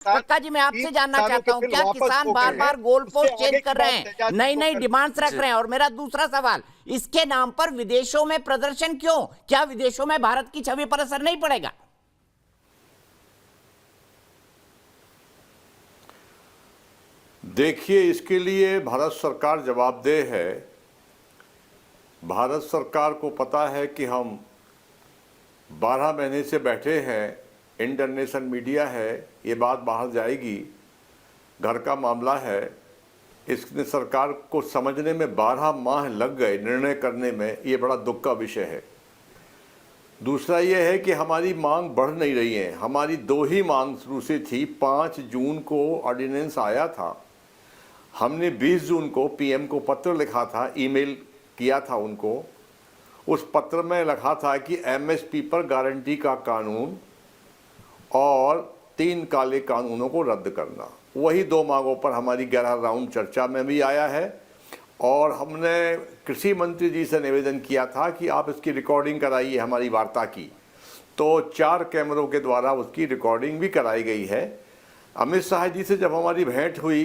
कक्का जी, मैं आपसे जानना चाहता हूं, क्या किसान बार बार गोल पोस्ट चेंज कर रहे हैं, नई नई डिमांड्स रख रहे हैं? और मेरा दूसरा सवाल, इसके नाम पर विदेशों में प्रदर्शन क्यों? क्या विदेशों में भारत की छवि पर असर नहीं पड़ेगा? देखिए, इसके लिए भारत सरकार जवाबदेह है। भारत सरकार को पता है कि हम 12 महीने से बैठे हैं, इंटरनेशनल मीडिया है, ये बात बाहर जाएगी, घर का मामला है। इसने सरकार को समझने में 12 माह लग गए, निर्णय करने में, ये बड़ा दुख का विषय है। दूसरा ये है कि हमारी मांग बढ़ नहीं रही है। हमारी 2 ही मांग शुरू से थी। 5 जून को ऑर्डिनेंस आया था, हमने 20 जून को पीएम को पत्र लिखा था, ईमेल किया था उनको। उस पत्र में लिखा था कि एमएसपी पर गारंटी का कानून और 3 काले कानूनों को रद्द करना। वही 2 मांगों पर हमारी 11 राउंड चर्चा में भी आया है। और हमने कृषि मंत्री जी से निवेदन किया था कि आप इसकी रिकॉर्डिंग कराइए हमारी वार्ता की। तो 4 कैमरों के द्वारा उसकी रिकॉर्डिंग भी कराई गई है। अमित शाह जी से जब हमारी भेंट हुई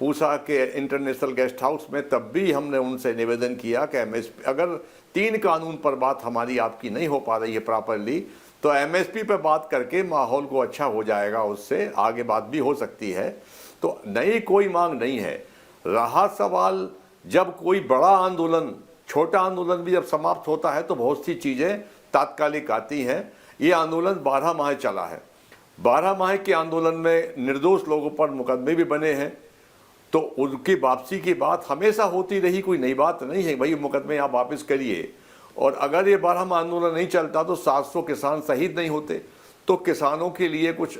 पूसा के इंटरनेशनल गेस्ट हाउस में, तब भी हमने उनसे निवेदन किया कि एमएसपी, अगर 3 कानून पर बात हमारी आपकी नहीं हो पा रही है प्रॉपरली, तो एमएसपी पर बात करके माहौल को अच्छा हो जाएगा, उससे आगे बात भी हो सकती है। तो नई कोई मांग नहीं है। रहा सवाल, जब कोई बड़ा आंदोलन, छोटा आंदोलन भी जब समाप्त होता है तो बहुत सी चीज़ें तात्कालिक आती हैं। ये आंदोलन 12 माह चला है। 12 माह के आंदोलन में निर्दोष लोगों पर मुकदमे भी बने हैं, तो उनकी वापसी की बात हमेशा होती रही, कोई नई बात नहीं है। भाई मुकदमे आप वापस करिए। और अगर ये 12 माह आंदोलन नहीं चलता तो 700 किसान शहीद नहीं होते। तो किसानों के लिए कुछ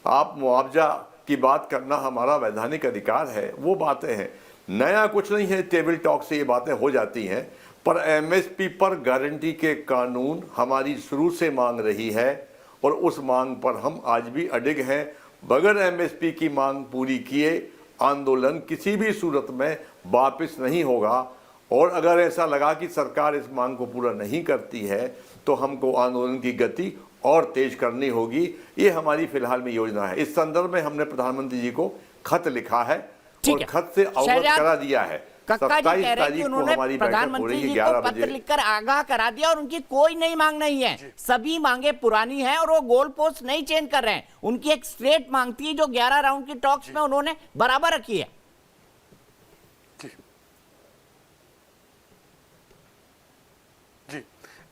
आप मुआवजा की बात करना हमारा वैधानिक अधिकार है, वो बातें हैं। नया कुछ नहीं है, टेबल टॉक से ये बातें हो जाती हैं। पर एमएसपी पर गारंटी के कानून हमारी शुरू से मांग रही है और उस मांग पर हम आज भी अडिग हैं। बगैर एमएसपी की मांग पूरी किए आंदोलन किसी भी सूरत में वापस नहीं होगा। और अगर ऐसा लगा कि सरकार इस मांग को पूरा नहीं करती है तो हमको आंदोलन की गति और तेज करनी होगी। ये हमारी फिलहाल में योजना है। इस संदर्भ में हमने प्रधानमंत्री जी को खत लिखा है और खत से अवगत करा दिया है। कक्का जी कह रहे हैं कि उन्होंने प्रधानमंत्री जी को पत्र लिखकर आगाह करा दिया और उनकी कोई नई मांग नहीं है, सभी मांगे पुरानी हैं और वो गोल पोस्ट नहीं चेंज कर रहे हैं। उनकी एक स्ट्रेट मांग थी जो 11 राउंड की टॉक्स में उन्होंने बराबर रखी है।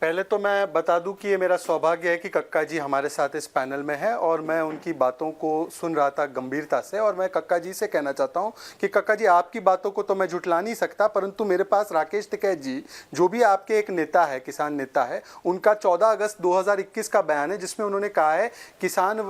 पहले तो मैं बता दूं कि ये मेरा सौभाग्य है कि कक्का जी हमारे साथ इस पैनल में है और मैं उनकी बातों को सुन रहा था गंभीरता से। और मैं कक्का जी से कहना चाहता हूं कि कक्का जी, आपकी बातों को तो मैं झुठला नहीं सकता, परंतु मेरे पास राकेश टिकैत जी, जो भी आपके एक नेता है, किसान नेता है, उनका 14 अगस्त 2021 का बयान है जिसमें उन्होंने कहा है किसान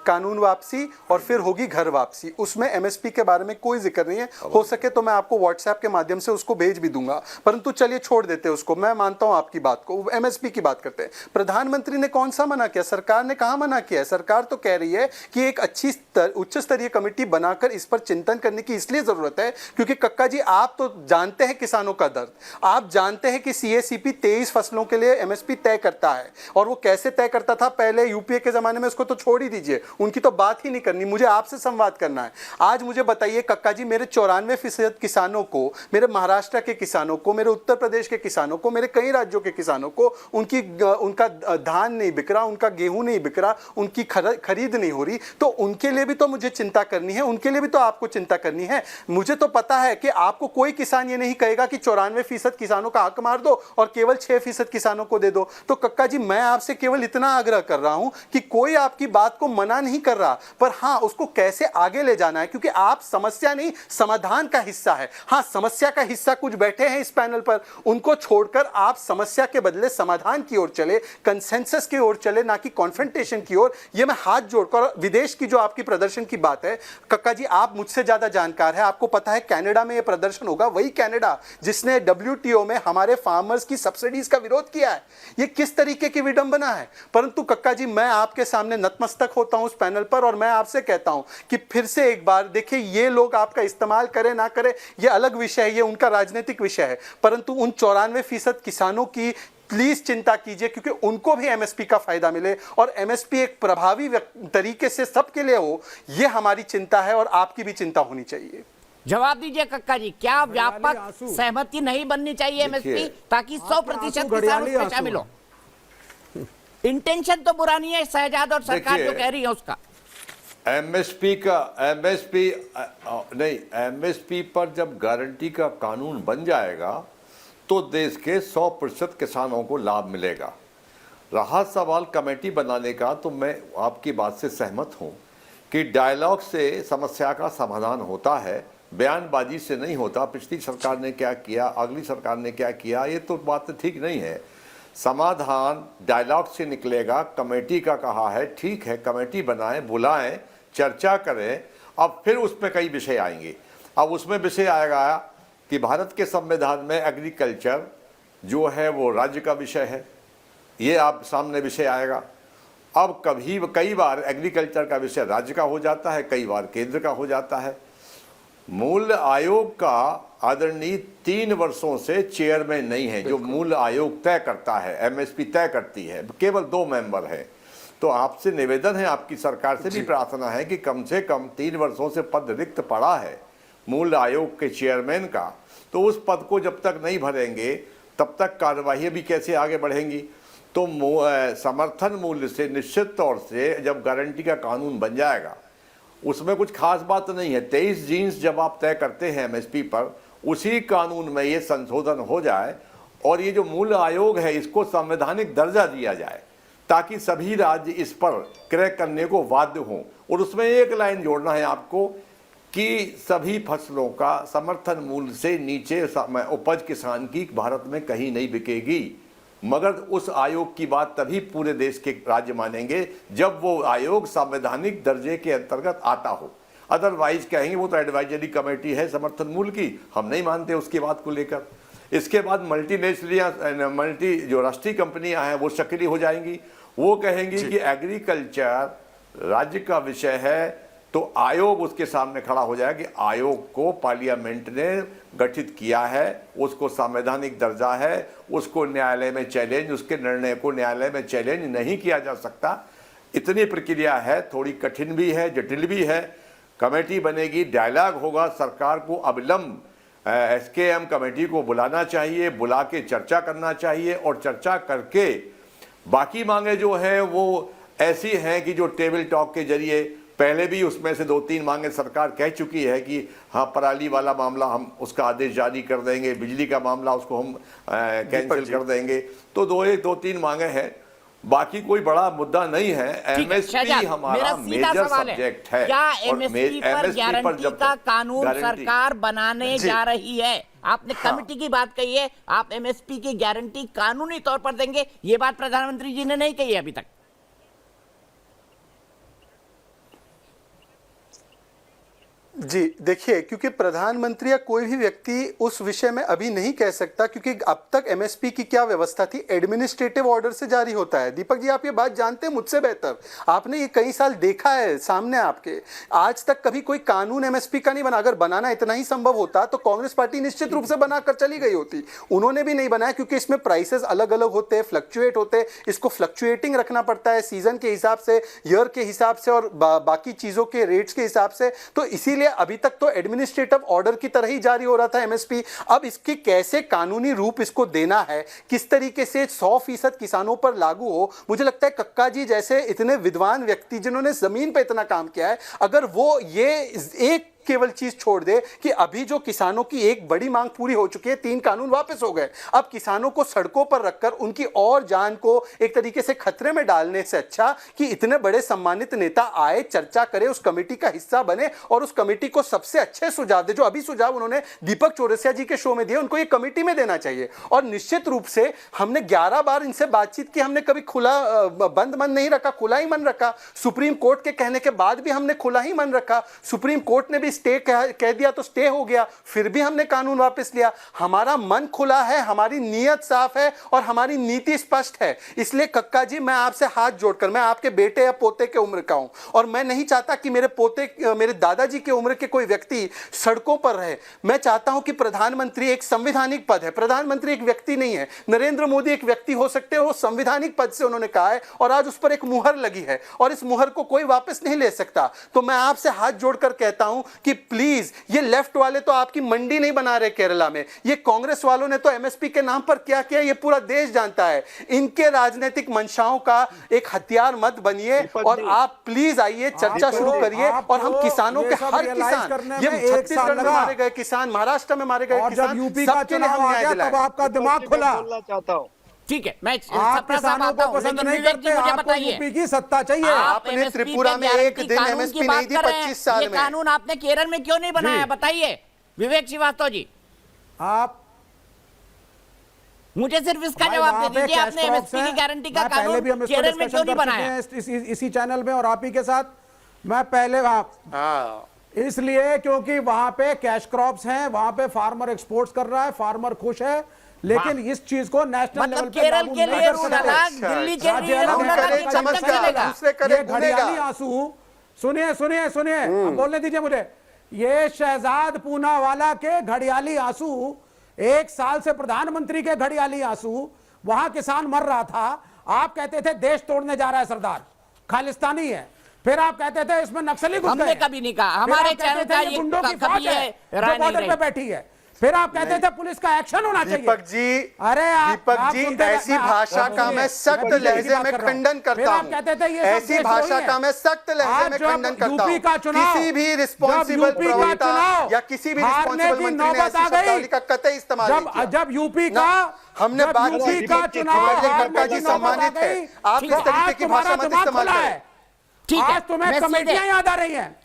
कानून वापसी और फिर होगी घर वापसी। उसमें एमएसपी के बारे में कोई जिक्र नहीं है। हो सके तो मैं आपको व्हाट्सएप के माध्यम से उसको भेज भी दूंगा, परंतु चलिए छोड़ देते हैं उसको। मैं मानता हूं आपकी बात को, एमएसपी की बात करते हैं। प्रधानमंत्री ने कौन सा मना किया? सरकार ने कहां मना किया है? सरकार तो कह रही है कि एक अच्छी उच्च स्तरीय कमेटी बनाकर इस पर चिंतन करने की इसलिए जरूरत है क्योंकि कक्का जी, आप तो जानते हैं किसानों का दर्द। आप जानते हैं कि सीएसीपी 23 फसलों के लिए एमएसपी तय करता है और वो कैसे तय करता था पहले यूपीए के जमाने में, उसको तो छोड़ ही दीजिए, उनकी तो बात ही नहीं करनी। मुझे आपसे संवाद करना है। आज मुझे बताइए कक्का जी, मेरे 94% किसानों को, मेरे महाराष्ट्र के किसानों को, मेरे उत्तर प्रदेश के किसानों को, मेरे कई राज्यों के किसानों को उनका धान नहीं बिक रहा, उनका गेहूं नहीं बिक रहा, उनकी खरीद नहीं हो रही। तो उनके लिए भी तो मुझे चिंता करनी है, उनके लिए भी तो आपको चिंता करनी है। मुझे तो पता है कि आपको कोई किसान ये नहीं कहेगा कि 94% किसानों का हक मार दो और केवल 6% किसानों को दे दो। तो कक्का जी, मैं आपसे केवल इतना आग्रह कर रहा हूं कि कोई आपकी बात को मना नहीं कर रहा, पर हां, उसको कैसे आगे ले जाना है, क्योंकि आप समस्या नहीं समाधान का हिस्सा है। हां, समस्या का हिस्सा कुछ बैठे हैं इस पैनल पर, उनको छोड़कर आप समस्या के बदले समाधान की ओर चले, कंसेंसस की ओर चले, ना कि कॉन्फ्रंटेशन की ओर। ये मैं हाथ जोड़कर, विदेश की जो आपकी प्रदर्शन की बात है कक्का जी, आप मुझसे ज्यादा जानकार है। आपको पता है कनाडा में यह प्रदर्शन होगा, वही कनाडा जिसने WTO में हमारे फार्मर्स की सब्सिडीज का विरोध किया है। ये किस तरीके की विडंबना है। परंतु कक्का जी, मैं आपके सामने नतमस्तक होता हूं उस पैनल पर और मैं आपसे कहता हूं कि फिर से एक बार देखिए, ये लोग आपका इस्तेमाल करें ना करें ये अलग विषय है, ये उनका राजनीतिक विषय है, परंतु उन 94% किसानों की प्लीज चिंता कीजिए, क्योंकि उनको भी एमएसपी का फायदा मिले और एमएसपी एक प्रभावी तरीके से सबके लिए हो, ये हमारी चिंता है और आपकी भी चिंता होनी चाहिए। जवाब दीजिए कक्का जी, क्या व्यापक सहमति नहीं बननी चाहिए एमएसपी ताकि 100% किसान उसमें शामिल हो? इंटेंशन तो बुरा नहीं है, शहजाद और सरकार जो कह रही है उसका। एमएसपी पर जब गारंटी का कानून बन जाएगा तो देश के 100% किसानों को लाभ मिलेगा। रहा सवाल कमेटी बनाने का, तो मैं आपकी बात से सहमत हूं कि डायलॉग से समस्या का समाधान होता है, बयानबाजी से नहीं होता। पिछली सरकार ने क्या किया, अगली सरकार ने क्या किया, ये तो बात ठीक नहीं है। समाधान डायलॉग से निकलेगा। कमेटी का कहा है, ठीक है, कमेटी बनाएं, बुलाएं, चर्चा करें। अब फिर उसमें कई विषय आएंगे। अब उसमें विषय आएगा कि भारत के संविधान में एग्रीकल्चर जो है वो राज्य का विषय है, ये आप सामने विषय आएगा। अब कई बार एग्रीकल्चर का विषय राज्य का हो जाता है, कई बार केंद्र का हो जाता है। मूल्य आयोग का आदरणीय 3 वर्षों से चेयरमैन नहीं है, जो मूल्य आयोग तय करता है, एमएसपी तय करती है, केवल 2 मेंबर हैं। तो आपसे निवेदन है, आपकी सरकार से भी प्रार्थना है कि कम से कम 3 वर्षों से पद रिक्त पड़ा है मूल्य आयोग के चेयरमैन का, तो उस पद को जब तक नहीं भरेंगे तब तक कार्यवाही भी कैसे आगे बढ़ेंगी। तो समर्थन मूल्य से निश्चित तौर से जब गारंटी का कानून बन जाएगा, उसमें कुछ खास बात नहीं है। 23 जीन्स जब आप तय करते हैं एमएसपी पर, उसी कानून में ये संशोधन हो जाए और ये जो मूल्य आयोग है इसको संवैधानिक दर्जा दिया जाए, ताकि सभी राज्य इस पर क्रय करने को बाध्य हों। और उसमें एक लाइन जोड़ना है आपको कि सभी फसलों का समर्थन मूल्य से नीचे उपज किसान की भारत में कहीं नहीं बिकेगी। मगर उस आयोग की बात तभी पूरे देश के राज्य मानेंगे जब वो आयोग संवैधानिक दर्जे के अंतर्गत आता हो। अदरवाइज कहेंगे वो तो एडवाइजरी कमेटी है समर्थन मूल्य की, हम नहीं मानते उसकी बात को लेकर। इसके बाद मल्टी जो राष्ट्रीय कंपनियां हैं वो सक्रिय हो जाएंगी। वो कहेंगी कि एग्रीकल्चर राज्य का विषय है, तो आयोग उसके सामने खड़ा हो जाएगा कि आयोग को पार्लियामेंट ने गठित किया है, उसको संवैधानिक दर्जा है, उसको न्यायालय में चैलेंज, उसके निर्णय को न्यायालय में चैलेंज नहीं किया जा सकता। इतनी प्रक्रिया है, थोड़ी कठिन भी है, जटिल भी है। कमेटी बनेगी, डायलॉग होगा, सरकार को अविलंब एसकेएम कमेटी को बुलाना चाहिए, बुला के चर्चा करना चाहिए और चर्चा करके बाकी मांगे जो है वो ऐसी हैं कि जो टेबल टॉक के जरिए, पहले भी उसमें से 2-3 मांगे सरकार कह चुकी है कि हाँ पराली वाला मामला हम उसका आदेश जारी कर देंगे, बिजली का मामला उसको हम कैंसिल कर देंगे। तो 2-3 मांगे हैं, बाकी कोई बड़ा मुद्दा नहीं है। एमएसपी हमारा मेजर सब्जेक्ट है। क्या एमएसपी पर गारंटी का कानून सरकार बनाने जा रही है? आपने कमेटी की बात कही है, आप एमएसपी की गारंटी कानूनी तौर पर देंगे, ये बात प्रधानमंत्री जी ने नहीं कही है अभी तक। जी देखिए, क्योंकि प्रधानमंत्री या कोई भी व्यक्ति उस विषय में अभी नहीं कह सकता, क्योंकि अब तक एमएसपी की क्या व्यवस्था थी, एडमिनिस्ट्रेटिव ऑर्डर से जारी होता है। दीपक जी आप ये बात जानते हैं मुझसे बेहतर, आपने ये कई साल देखा है सामने आपके। आज तक कभी कोई कानून एमएसपी का नहीं बना। अगर बनाना इतना ही संभव होता तो कांग्रेस पार्टी निश्चित रूप से बनाकर चली गई होती। उन्होंने भी नहीं बनाया, क्योंकि इसमें प्राइसेस अलग अलग होते हैं, फ्लक्चुएट होते हैं, इसको फ्लक्चुएटिंग रखना पड़ता है सीजन के हिसाब से, ईयर के हिसाब से और बाकी चीजों के रेट्स के हिसाब से। तो इसीलिए अभी तक तो एडमिनिस्ट्रेटिव ऑर्डर की तरह ही जारी हो रहा था एमएसपी। अब इसकी कैसे कानूनी रूप इसको देना है, किस तरीके से 100% किसानों पर लागू हो, मुझे लगता है कक्का जी जैसे इतने विद्वान व्यक्ति जिन्होंने जमीन पे इतना काम किया है, अगर वो ये एक केवल चीज छोड़ दे कि अभी जो किसानों की एक बड़ी मांग पूरी हो चुकी है, 3 कानून वापस हो गए, अब किसानों को सड़कों पर रखकर उनकी और जान को एक तरीके से खतरे में डालने से अच्छा कि इतने बड़े सम्मानित नेता आए, चर्चा करे, उस कमेटी का हिस्सा बने और उस कमेटी को सबसे अच्छे सुझाव दे। जो अभी सुझाव उन्होंने दीपक चौरसिया जी के शो में दिए, उनको ये कमेटी में देना चाहिए। और निश्चित रूप से हमने 11 बार इनसे बातचीत की, हमने कभी खुला बंद मन नहीं रखा, खुला ही मन रखा। सुप्रीम कोर्ट के कहने के बाद भी हमने खुला ही मन रखा। सुप्रीम कोर्ट ने भी स्टे कह दिया तो स्टे हो गया, फिर भी हमने कानून वापस लिया। हमारा मन खुला है, हमारी नीयत साफ है और हमारी नीति स्पष्ट है। इसलिए कक्का जी, मैं आपसे हाथ जोड़कर, मैं आपके बेटे या पोते के उम्र का हूं और मैं नहीं चाहता कि मेरे दादाजी की उम्र के कोई व्यक्ति सड़कों पर रहे। मैं चाहता हूं कि प्रधानमंत्री एक संवैधानिक पद है, प्रधानमंत्री एक व्यक्ति नहीं है। नरेंद्र मोदी एक व्यक्ति हो सकते हैं, वो संवैधानिक पद से उन्होंने कहा है और आज उस पर एक मुहर लगी है और इस मुहर को कोई वापस नहीं ले सकता। तो मैं आपसे हाथ जोड़कर कहता हूं कि प्लीज, ये लेफ्ट वाले तो आपकी मंडी नहीं बना रहे केरला में, ये कांग्रेस वालों ने तो एमएसपी के नाम पर क्या किया ये पूरा देश जानता है। इनके राजनीतिक मंशाओं का एक हथियार मत बनिए और आप प्लीज आइए, चर्चा शुरू करिए और हम किसानों के, हर किसान, ये छत्तीसगढ़ में मारे गए किसान, महाराष्ट्र में मारे गए किसान, यूपी का चुनाव आ गया तब आपका दिमाग खुला। चाहता हूं ठीक है, मैं आप किसानों को पसंद नहीं करते, आपको यूपी की सत्ता चाहिए। आपने त्रिपुरा में एक दिन एमएसपी नहीं दी 25 साल में। कानून आपने केरल में क्यों नहीं बनाया, बताइए विवेक श्रीवास्तव जी। आप मुझे सिर्फ इसका जवाब दे दीजिए, आपने एमएसपी की गारंटी का कानून केरल में क्यों नहीं बनाया? इसी चैनल में और आप ही के साथ मैं पहले इसलिए क्योंकि वहां पे कैश क्रॉप्स हैं, वहां पे फार्मर एक्सपोर्ट्स कर रहा है, फार्मर खुश है, लेकिन इस चीज को नेशनल लेवल पे केरल के लिए रूल अलग, दिल्ली के लिए रूल अलग। ये घड़ियाली आंसू, सुनिए सुनिए सुनिए, बोलने दीजिए मुझे। ये शहजाद पूनावाला के घड़ियाली आंसू, 1 साल से प्रधानमंत्री के घड़ियाली आंसू, वहां किसान मर रहा था, आप कहते थे देश तोड़ने जा रहा है सरदार, खालिस्तानी है। फिर आप कहते थे इसमें नक्सली घुस गए, हमने कभी नहीं कहा, हमारे चैनल का ये गुंडों की फौज है जो बॉर्डर पे बैठी है। फिर आप कहते थे पुलिस का एक्शन होना चाहिए। दीपक जी, अरे दीपक जी, ऐसी भाषा का मैं सख्त लहजे में खंडन करता हूं। ऐसी भाषा का मैं सख्त लहजे में खंडन करता हूं। किसी भी रिस्पॉन्सिबल प्रवक्ता या किसी भी रिस्पॉन्सिबल मंत्री ने ऐसी शब्दावली का कतई इस्तेमाल नहीं किया। जब यूपी का हमने बात की का चुनाव, कक्का जी सम्मानित है, आप इस तरीके की भाषा मत इस्तेमाल करें। ठीक है, आज तुम्हें कमेटियां याद आ रही हैं।